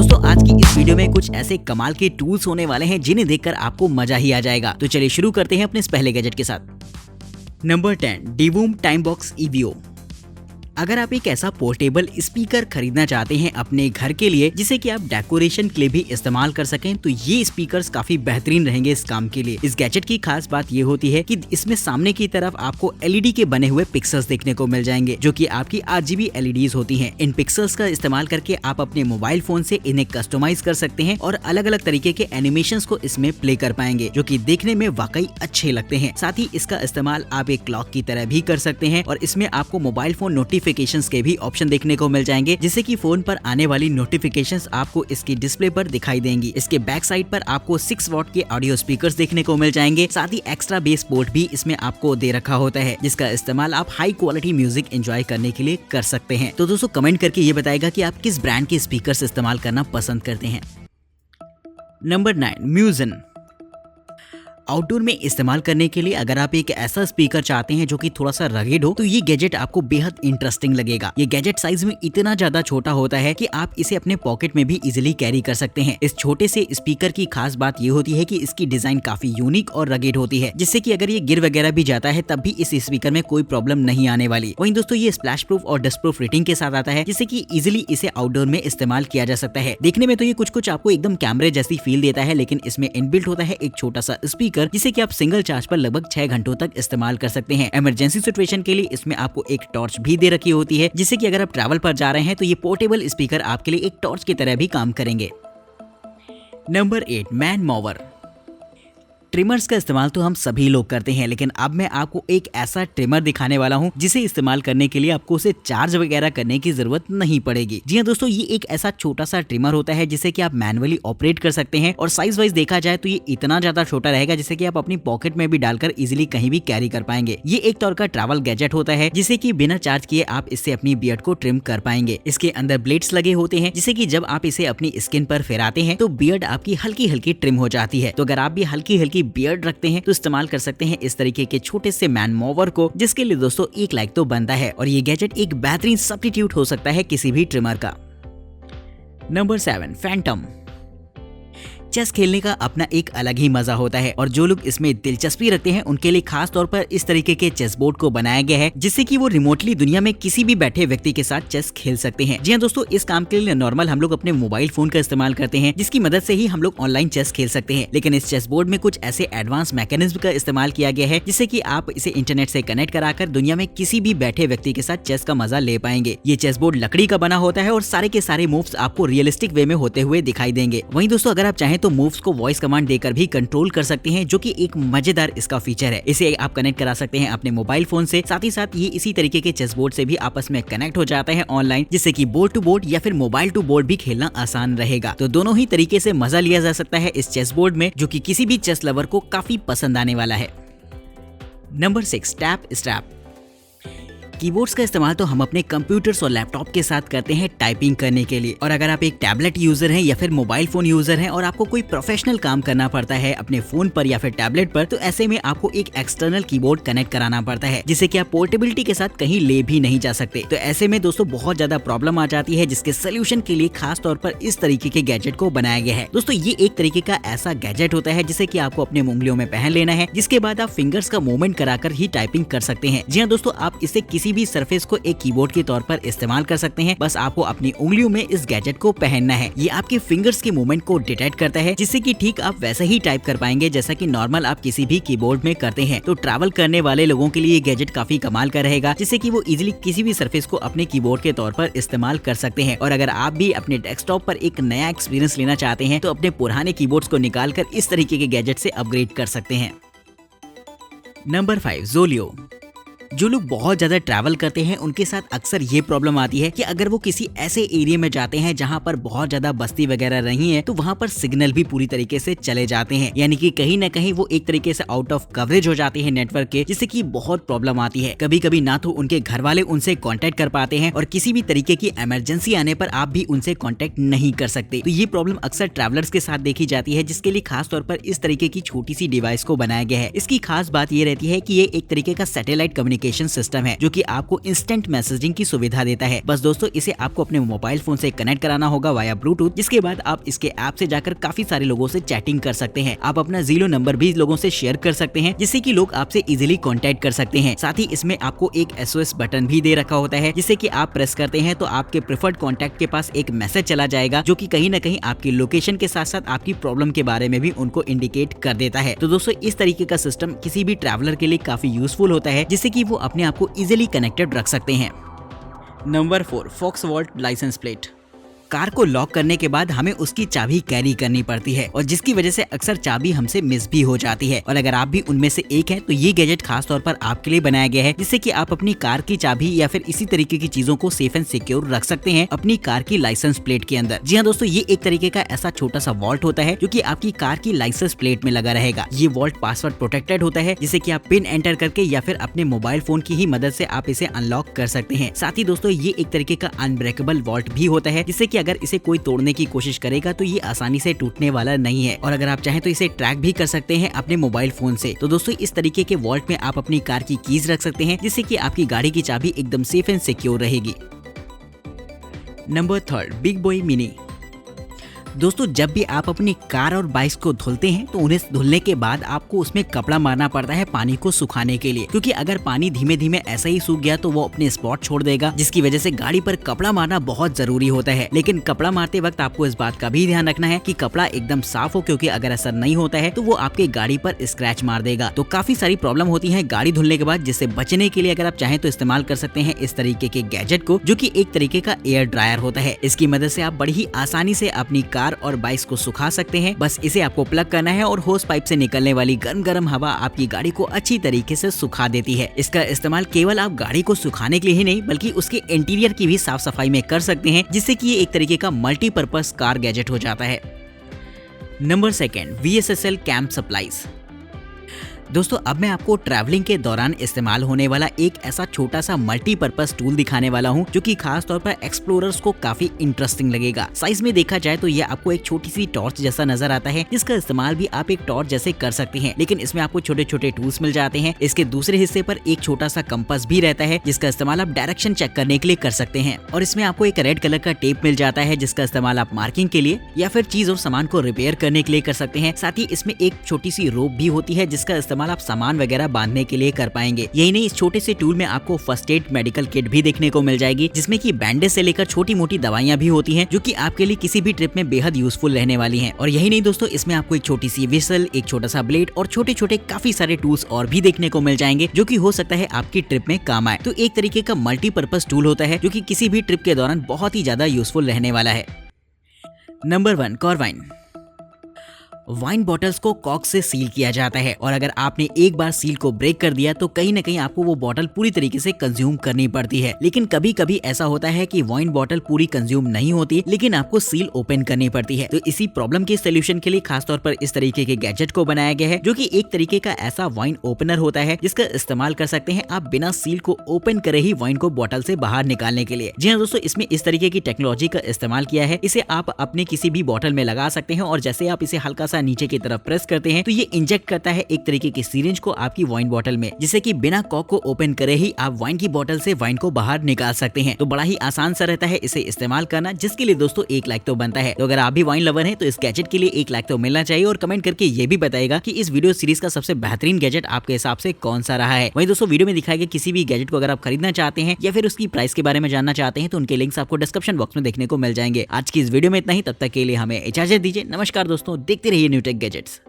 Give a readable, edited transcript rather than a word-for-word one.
दोस्तों आज की इस वीडियो में कुछ ऐसे कमाल के टूल्स होने वाले हैं जिन्हें देखकर आपको मजा ही आ जाएगा। तो चलिए शुरू करते हैं अपने इस पहले गैजेट के साथ। Number 10 Divoom Timebox EVO। अगर आप एक ऐसा पोर्टेबल स्पीकर खरीदना चाहते हैं अपने घर के लिए जिसे कि आप डेकोरेशन के लिए भी इस्तेमाल कर सकें, तो ये स्पीकर्स काफी बेहतरीन रहेंगे इस काम के लिए। इस गैजेट की खास बात ये होती है कि इसमें सामने की तरफ आपको LED के बने हुए पिक्सल्स देखने को मिल जाएंगे, जो कि आपकी RGB LEDs होती हैं। इन पिक्सल्स का इस्तेमाल करके आप अपने मोबाइल फोन से इन्हें कस्टमाइज कर सकते हैं और अलग अलग तरीके के एनिमेशंस को इसमें प्ले कर पाएंगे, जो कि देखने में वाकई अच्छे लगते हैं। साथ ही इसका इस्तेमाल आप एक क्लॉक की तरह भी कर सकते हैं और इसमें आपको मोबाइल फोन नोटिफिकेशंस के भी ऑप्शन देखने को मिल जाएंगे, जिससे कि फोन पर आने वाली नोटिफिकेशंस आपको इसकी डिस्प्ले पर दिखाई देंगी। इसके बैक साइड पर आपको 6 वॉट के ऑडियो स्पीकर्स देखने को मिल जाएंगे। साथ ही एक्स्ट्रा बेस पोर्ट भी इसमें आपको दे रखा होता है, जिसका इस्तेमाल आप हाई क्वालिटी म्यूजिक एंजॉय करने के लिए कर सकते हैं। तो दोस्तों कमेंट करके ये बताएगा कि आप किस ब्रांड के स्पीकर्स इस्तेमाल करना पसंद करते हैं। नंबर 9 म्यूजिन। आउटडोर में इस्तेमाल करने के लिए अगर आप एक ऐसा स्पीकर चाहते हैं जो कि थोड़ा सा रगेड हो, तो ये गैजेट आपको बेहद इंटरेस्टिंग लगेगा। ये गैजेट साइज में इतना ज्यादा छोटा होता है कि आप इसे अपने पॉकेट में भी इजीली कैरी कर सकते हैं। इस छोटे से स्पीकर की खास बात ये होती है कि इसकी डिजाइन काफी यूनिक और रगेड होती है, जिससे कि अगर ये गिर वगैरह भी जाता है तब भी इस स्पीकर में कोई प्रॉब्लम नहीं आने वाली। वहीं दोस्तों ये स्प्लैश प्रूफ और डस्ट प्रूफ रेटिंग के साथ आता है, जिससे कि इजिली इसे आउटडोर में इस्तेमाल किया जा सकता है। देखने में तो ये कुछ आपको एकदम कैमरे जैसी फील देता है, लेकिन इसमें इनबिल्ट होता है एक छोटा सा स्पीकर, जिसे कि आप सिंगल चार्ज पर लगभग 6 घंटों तक इस्तेमाल कर सकते हैं। इमरजेंसी सिचुएशन के लिए इसमें आपको एक टॉर्च भी दे रखी होती है, जिससे कि अगर आप ट्रैवल पर जा रहे हैं तो ये पोर्टेबल स्पीकर आपके लिए एक टॉर्च की तरह भी काम करेंगे। Number 8 man mower. ट्रिमर्स का इस्तेमाल तो हम सभी लोग करते हैं, लेकिन अब मैं आपको एक ऐसा ट्रिमर दिखाने वाला हूं जिसे इस्तेमाल करने के लिए आपको उसे चार्ज वगैरह करने की जरूरत नहीं पड़ेगी। जी हां दोस्तों, ये एक ऐसा छोटा सा ट्रिमर होता है जिसे कि आप मैनुअली ऑपरेट कर सकते हैं और साइज वाइज देखा जाए तो ये इतना ज्यादा छोटा रहेगा जिसे कि आप अपनी पॉकेट में भी डालकर इजिली कहीं भी कैरी कर पाएंगे। ये एक तौर का ट्रैवल गैजेट होता है जिसे कि बिना चार्ज किए आप इससे अपनी बियर्ड को ट्रिम कर पाएंगे। इसके अंदर ब्लेड्स लगे होते हैं, जिसे कि जब आप इसे अपनी स्किन पर फहराते हैं तो बियर्ड आपकी हल्की हल्की ट्रिम हो जाती है। तो अगर आप भी हल्की हल्की बियर्ड रखते हैं तो इस्तेमाल कर सकते हैं इस तरीके के छोटे से मैन मोवर को, जिसके लिए दोस्तों 1 लाइक तो बनता है और ये गैजेट एक बेहतरीन सब्स्टिट्यूट हो सकता है किसी भी ट्रिमर का। Number 7 Phantom. चेस खेलने का अपना एक अलग ही मजा होता है और जो लोग इसमें दिलचस्पी रखते हैं उनके लिए खास तौर पर इस तरीके के चेस बोर्ड को बनाया गया है, जिससे कि वो रिमोटली दुनिया में किसी भी बैठे व्यक्ति के साथ चेस खेल सकते हैं। जी हाँ दोस्तों, इस काम के लिए नॉर्मल हम लोग अपने मोबाइल फोन का इस्तेमाल करते हैं, जिसकी मदद से ही हम लोग ऑनलाइन चेस खेल सकते हैं। लेकिन इस चेस बोर्ड में कुछ ऐसे एडवांस मैकेनिज्म का इस्तेमाल किया गया है, जिससे कि आप इसे इंटरनेट से कनेक्ट कराकर दुनिया में किसी भी बैठे व्यक्ति के साथ चेस का मजा ले पाएंगे। ये चेस बोर्ड लकड़ी का बना होता है और सारे के सारे मूव्स आपको रियलिस्टिक वे में होते हुए दिखाई देंगे। वहीं दोस्तों अगर आप चाहें तो मूव्स को वॉइस कमांड देकर भी कंट्रोल कर सकते हैं, जो कि एक मजेदार इसका फीचर है। इसे आप कनेक्ट करा सकते हैं अपने मोबाइल फोन से। साथ ही साथ ये इसी तरीके के चेस बोर्ड से भी आपस में कनेक्ट हो जाता है ऑनलाइन, जिससे कि बोर्ड टू बोर्ड या फिर मोबाइल टू बोर्ड भी खेलना आसान रहेगा। तो दोनों ही तरीके से मजा लिया जा सकता है इस चेस बोर्ड में, जो कि किसी भी चेस लवर को काफी पसंद आने वाला है। Number 6 tap strap. कीबोर्ड्स का इस्तेमाल तो हम अपने कंप्यूटर्स और लैपटॉप के साथ करते हैं टाइपिंग करने के लिए, और अगर आप एक टैबलेट यूजर हैं या फिर मोबाइल फोन यूजर हैं और आपको कोई प्रोफेशनल काम करना पड़ता है अपने फोन पर या फिर टैबलेट पर, तो ऐसे में आपको एक एक्सटर्नल कीबोर्ड कनेक्ट कराना पड़ता है, जिसे कि आप पोर्टेबिलिटी के साथ कहीं ले भी नहीं जा सकते। तो ऐसे में दोस्तों बहुत ज्यादा प्रॉब्लम आ जाती है, जिसके सोल्यूशन के लिए खास तौर पर इस तरीके के गैजेट को बनाया गया है। दोस्तों ये एक तरीके का ऐसा गैजेट होता है जिसे कि आपको अपने उंगलियों में पहन लेना है, जिसके बाद आप फिंगर्स का मूवमेंट कराकर ही टाइपिंग कर सकते हैं। जी हाँ दोस्तों, आप इसे किसी भी सरफेस को कीबोर्ड के तौर पर इस्तेमाल कर सकते हैं। बस आपको अपनी उंगलियों में इस गैजेट को पहनना है। ये आपके फिंगर्स के मूवमेंट को डिटेक्ट करता है, जिससे कि ठीक आप वैसे ही टाइप कर पाएंगे जैसा कि नॉर्मल आप किसी भी कीबोर्ड में करते हैं। तो ट्रैवल करने वाले लोगों के लिए ये गैजेट काफी कमाल का रहेगा, जिससे कि वो इजीली किसी भी सरफेस को अपने कीबोर्ड के तौर पर इस्तेमाल कर सकते हैं। और अगर आप भी अपने डेस्कटॉप पर एक नया एक्सपीरियंस लेना चाहते हैं तो अपने पुराने कीबोर्ड्स को निकाल कर इस तरीके के गैजेट से अपग्रेड कर सकते हैं। नंबर 5 ज़ोलियो। जो लोग बहुत ज्यादा ट्रैवल करते हैं उनके साथ अक्सर ये प्रॉब्लम आती है कि अगर वो किसी ऐसे एरिया में जाते हैं जहां पर बहुत ज्यादा बस्ती वगैरह नहीं है, तो वहां पर सिग्नल भी पूरी तरीके से चले जाते हैं, यानी कि कहीं ना कहीं वो एक तरीके से आउट ऑफ कवरेज हो जाते हैं नेटवर्क के, जिससे कि बहुत प्रॉब्लम आती है। कभी कभी ना तो उनके घर वाले उनसे कॉन्टेक्ट कर पाते हैं और किसी भी तरीके की इमरजेंसी आने पर आप भी उनसे कॉन्टेक्ट नहीं कर सकते। तो ये प्रॉब्लम अक्सर ट्रैवलर्स के साथ देखी जाती है, जिसके लिए खास तौर पर इस तरीके की छोटी सी डिवाइस को बनाया गया है। इसकी खास बात ये रहती है कि ये एक तरीके का सैटेलाइट कम्युनिकेशन कम्युनिकेशन सिस्टम है जो कि आपको इंस्टेंट मैसेजिंग की सुविधा देता है। बस दोस्तों इसे आपको अपने मोबाइल फोन से कनेक्ट कराना होगा वाया ब्लूटूथ, जिसके बाद आप इसके ऐप से जाकर काफी सारे लोगों से चैटिंग कर सकते हैं। आप अपना जीरो नंबर भी लोगों से शेयर कर सकते हैं जिससे कि लोग आपसे इजीली कांटेक्ट कर सकते हैं। साथ ही इसमें आपको एक SOS बटन भी दे रखा होता है जिसे कि आप प्रेस करते हैं तो आपके प्रेफर्ड कॉन्टैक्ट के पास एक मैसेज चला जाएगा जो कि कहीं ना कहीं आपकी लोकेशन के साथ साथ आपकी प्रॉब्लम के बारे में भी उनको इंडिकेट कर देता है। तो दोस्तों इस तरीके का सिस्टम किसी भी ट्रैवलर के लिए काफी यूजफुल होता है जिससे कि वो अपने आप को इजीली कनेक्टेड रख सकते हैं। Number 4, fox vault licence plate. Car को लॉक करने के बाद हमें उसकी चाबी कैरी करनी पड़ती है और जिसकी वजह से अक्सर चाबी हमसे मिस भी हो जाती है। और अगर आप भी उनमें से एक हैं तो ये गैजेट खास तौर पर आपके लिए बनाया गया है जिससे कि आप अपनी कार की चाबी या फिर इसी तरीके की चीजों को सेफ एंड सिक्योर रख सकते हैं अपनी कार की लाइसेंस प्लेट के अंदर। जी हाँ दोस्तों, ये एक तरीके का ऐसा छोटा सा वॉल्ट होता है जो कि आपकी कार की लाइसेंस प्लेट में लगा रहेगा। ये वॉल्ट पासवर्ड प्रोटेक्टेड होता है जिससे कि आप पिन एंटर करके या फिर अपने मोबाइल फोन की ही मदद से आप इसे अनलॉक कर सकते हैं। साथ ही दोस्तों ये एक तरीके का अनब्रेकेबल वॉल्ट भी होता है जिससे कि अगर इसे कोई तोड़ने की कोशिश करेगा तो ये आसानी से टूटने वाला नहीं है। और अगर आप चाहें तो इसे ट्रैक भी कर सकते हैं अपने मोबाइल फोन से। तो दोस्तों इस तरीके के वॉल्ट में आप अपनी कार की कीज रख सकते हैं जिससे कि आपकी गाड़ी की चाबी एकदम सेफ एंड सिक्योर रहेगी। Number 3, big boy mini. दोस्तों जब भी आप अपनी कार और बाइक को धुलते हैं तो उन्हें धुलने के बाद आपको उसमें कपड़ा मारना पड़ता है पानी को सुखाने के लिए, क्योंकि अगर पानी धीमे धीमे ऐसा ही सूख गया तो वो अपने स्पॉट छोड़ देगा, जिसकी वजह से गाड़ी पर कपड़ा मारना बहुत जरूरी होता है। लेकिन कपड़ा मारते वक्त आपको इस बात का भी ध्यान रखना है कि कपड़ा एकदम साफ हो, क्योंकि अगर ऐसा नहीं होता है तो वो आपके गाड़ी पर स्क्रैच मार देगा। तो काफी सारी प्रॉब्लम होती है गाड़ी धुलने के बाद, जिससे बचने के लिए अगर आप चाहें तो इस्तेमाल कर सकते हैं इस तरीके के गैजेट को, जो कि एक तरीके का एयर ड्रायर होता है। इसकी मदद से आप बड़ी ही आसानी से अपनी कार और बाइक को सुखा सकते हैं। बस इसे आपको प्लग करना है और होस पाइप से निकलने वाली गर्म हवा आपकी गाड़ी को अच्छी तरीके से सुखा देती है। इसका इस्तेमाल केवल आप गाड़ी को सुखाने के लिए ही नहीं बल्कि उसके इंटीरियर की भी साफ सफाई में कर सकते हैं, जिससे कि ये एक तरीके का मल्टीपर्पज कार गैजेट हो जाता है। Number 2, VSSL camp supplies. दोस्तों अब मैं आपको ट्रैवलिंग के दौरान इस्तेमाल होने वाला एक ऐसा छोटा सा मल्टीपर्पज टूल दिखाने वाला हूं जो कि खास तौर पर एक्सप्लोरर्स को काफी इंटरेस्टिंग लगेगा। साइज में देखा जाए तो ये आपको एक छोटी सी टॉर्च जैसा नजर आता है, जिसका इस्तेमाल भी आप एक टॉर्च जैसे कर सकते हैं, लेकिन इसमें आपको छोटे छोटे टूल्स मिल जाते हैं। इसके दूसरे हिस्से पर एक छोटा सा कंपास भी रहता है जिसका इस्तेमाल आप डायरेक्शन चेक करने के लिए कर सकते हैं। और इसमें आपको एक रेड कलर का टेप मिल जाता है जिसका इस्तेमाल आप मार्किंग के लिए या फिर चीज और सामान को रिपेयर करने के लिए कर सकते हैं। साथ ही इसमें एक छोटी सी रोप भी होती है जिसका इस्तेमाल आप सामान वगैरह बांधने के लिए कर पाएंगे। यही नहीं, इस छोटे से टूल में आपको फर्स्ट एड मेडिकल किट भी देखने को मिल जाएगी, जिसमें कि बैंडेज से लेकर छोटी मोटी दवाइयां भी होती हैं, जो कि आपके लिए किसी भी ट्रिप में बेहद यूजफुल रहने वाली हैं। और यही नहीं दोस्तों, इसमें आपको एक छोटी सी विसल, एक छोटा सा ब्लेड और छोटे छोटे काफी सारे टूल्स और भी देखने को मिल जाएंगे, जो कि हो सकता है आपकी ट्रिप में काम आए। तो एक तरीके का मल्टीपर्पज टूल होता है जो कि किसी भी ट्रिप के दौरान बहुत ही ज्यादा यूजफुल रहने वाला है। नंबर 1, कॉर्वाइन। वाइन बॉटल्स को कॉर्क से सील किया जाता है और अगर आपने एक बार सील को ब्रेक कर दिया तो कहीं ना कहीं आपको वो बॉटल पूरी तरीके से कंज्यूम करनी पड़ती है। लेकिन कभी कभी ऐसा होता है कि वाइन बॉटल पूरी कंज्यूम नहीं होती, लेकिन आपको सील ओपन करनी पड़ती है। तो इसी प्रॉब्लम के सोल्यूशन के लिए खासतौर पर इस तरीके के गैजेट को बनाया गया है, जो कि एक तरीके का ऐसा वाइन ओपनर होता है जिसका इस्तेमाल कर सकते हैं आप बिना सील को ओपन करे ही वाइन को बॉटल से बाहर निकालने के लिए। जी हाँ दोस्तों, इसमें इस तरीके की टेक्नोलॉजी का इस्तेमाल किया है। इसे आप अपने किसी भी बॉटल में लगा सकते हैं और जैसे आप इसे हल्का सा नीचे की तरफ प्रेस करते हैं तो ये इंजेक्ट करता है एक तरीके की सिरिंज को आपकी वाइन बॉटल में, जिससे कि बिना कॉर्क को ओपन करे ही आप वाइन की बॉटल से वाइन को बाहर निकाल सकते हैं। तो बड़ा ही आसान सा रहता है इसे इस्तेमाल करना, जिसके लिए दोस्तों 1 लाइक तो बनता है। तो अगर आप भी वाइन लवर हैं तो इस गैजेट के लिए 1 लाइक तो मिलना चाहिए और कमेंट करके ये भी बताएगा कि इस वीडियो सीरीज का सबसे बेहतरीन गैजेट आपके हिसाब से कौन सा रहा है। वहीं दोस्तों वीडियो में दिखाए गए किसी भी गैजेट को अगर आप खरीदना चाहते हैं या फिर उसकी प्राइस के बारे में जानना चाहते हैं तो उनके लिंक्स आपको डिस्क्रिप्शन बॉक्स में देखने को मिल जाएंगे। आज की इस वीडियो में इतना ही, तब तक के लिए हमें इजाजत दीजिए। नमस्कार दोस्तों, देखते रहिए न्यू टेक गैजेट्स।